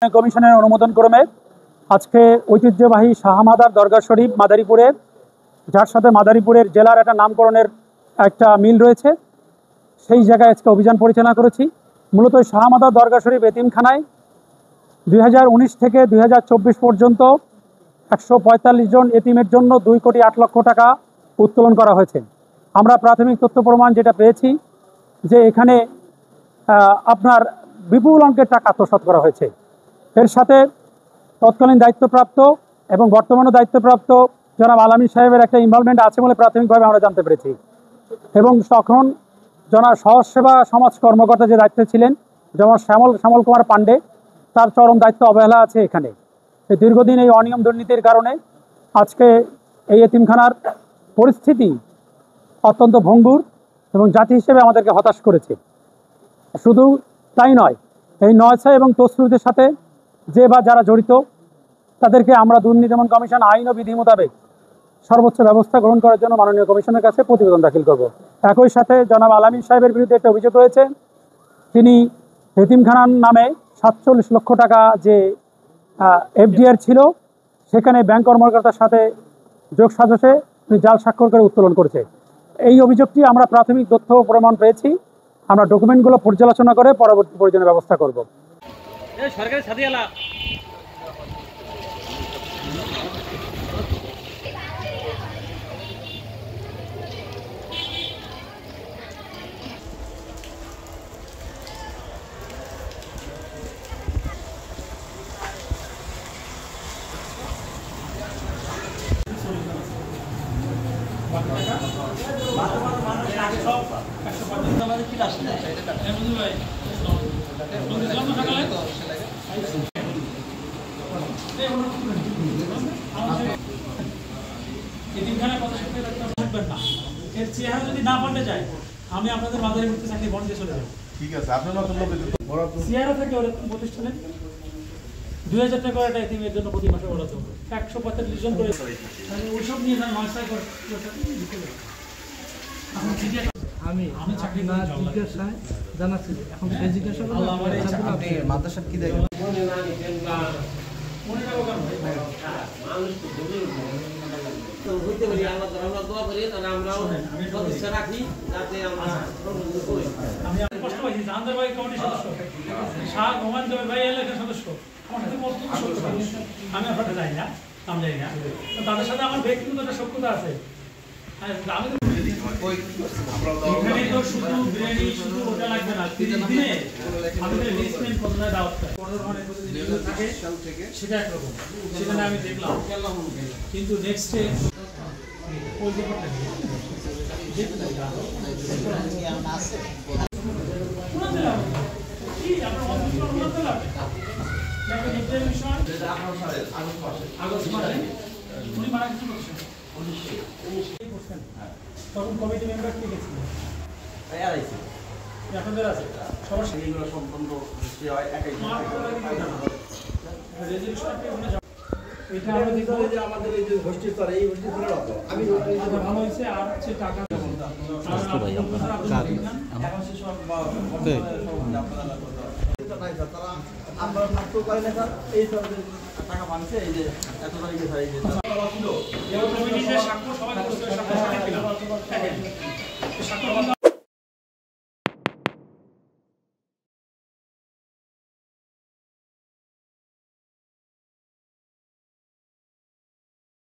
কমিশনের অনুমোদন ক্রমে আজকে ঐতিহ্যবাহী শাহমাদার দরগা শরীফ মাদারীপুরের, যার সাথে মাদারীপুরের জেলার একটা নামকরণের একটা মিল রয়েছে, সেই জায়গায় আজকে অভিযান পরিচালনা করেছি। মূলত শাহমাদার দরগা শরীফ এতিমখানায় 2019 থেকে 2024 পর্যন্ত 145 জন এতিমের জন্য 2,08 লক্ষ টাকা উত্তোলন করা হয়েছে। আমরা প্রাথমিক তথ্য প্রমাণ যেটা পেয়েছি যে এখানে আপনার বিপুল অঙ্কের টাকা আত্মসাৎ করা হয়েছে। এর সাথে তৎকালীন দায়িত্বপ্রাপ্ত এবং বর্তমানে দায়িত্বপ্রাপ্ত জনাব আলামিন সাহেবের একটা ইনভলভমেন্ট আছে বলে প্রাথমিকভাবে আমরা জানতে পেরেছি। এবং তখন সমাজসেবা সমাজ কর্মকর্তা যে দায়িত্বে ছিলেন যেমন শ্যামল কুমার পাণ্ডে, তার চরম দায়িত্ব অবহেলা আছে এখানে। দীর্ঘদিন এই অনিয়ম দুর্নীতির কারণে আজকে এই এতিমখানার পরিস্থিতি অত্যন্ত ভঙ্গুর এবং জাতি হিসেবে আমাদেরকে হতাশ করেছে। শুধু তাই নয়, এই নয়সা এবং তসরুদের সাথে যে বা যারা জড়িত তাদেরকে আমরা দুর্নীতি দমন কমিশন আইন ও বিধি মোতাবেক সর্বোচ্চ ব্যবস্থা গ্রহণ করার জন্য মাননীয় কমিশনের কাছে প্রতিবেদন দাখিল করব। একই সাথে জনাব আলামিন সাহেবের বিরুদ্ধে একটা অভিযোগ রয়েছে, তিনি এতিমখানার নামে 47 লক্ষ টাকা যে এফডিআর ছিল সেখানে ব্যাংক কর্মকর্তার সাথে যোগ সাজসে তিনি জাল স্বাক্ষর করে উত্তোলন করেছে। এই অভিযোগটি আমরা প্রাথমিক তথ্য প্রমাণ পেয়েছি, আমরা ডকুমেন্টগুলো পর্যালোচনা করে পরবর্তী প্রয়োজনীয় ব্যবস্থা করব। এর চেহারা যদি না পাল্টে যায় আমি আপনাদের মাদারীপুর চাকরি বন্ধ দিয়ে চলে যাবো। ঠিক আছে, আপনার চেহারা থেকে ওরকম প্রতিষ্ঠানে 2000 টাকা করে এতিমের জন্য প্রতি মাসে বরাদ্দ হবে, 145 জন করে ওইসব নিয়ে যান মাস্টার করে আমি চাকরি না জিজ্ঞাসায় জানাচ্ছি। এখন সেই জিজ্ঞাসা করলে আপনি মাদ্রাসা কি দেখেন আমি আপনার যাই না, আমি যাই না, তাদের সাথে আমার ব্যক্তিগত একটা সখ্যতা আছে। আমি তো শুধু বিরিয়ানি শুধু ওটা লাগবে না, 30 দিনে আমাদের লিস্টমেন্ট পদ্ধতি দাওয়াত থাকে সেটা একরকম, সেখানে আমি দেখলাম। কিন্তু নেক্সটে ওই ব্যাপারটা তখন কমিটি মেম্বার কে গেছিল? আপনাদের আছে সবার সেইগুলো সম্পূর্ণ এটা আমরা দেখবো যে আমাদের এই যে গোষ্ঠী স্তরে এই গোষ্ঠী স্তরে আমি ভালো হয়েছে আর হচ্ছে টাকা আপনারা থাকতেও পারেন না স্যার, এই সব টাকা মানছে এই যে এত তারিখে স্যার এই যে স্বাক্ষর সবাই করতে স্বাক্ষর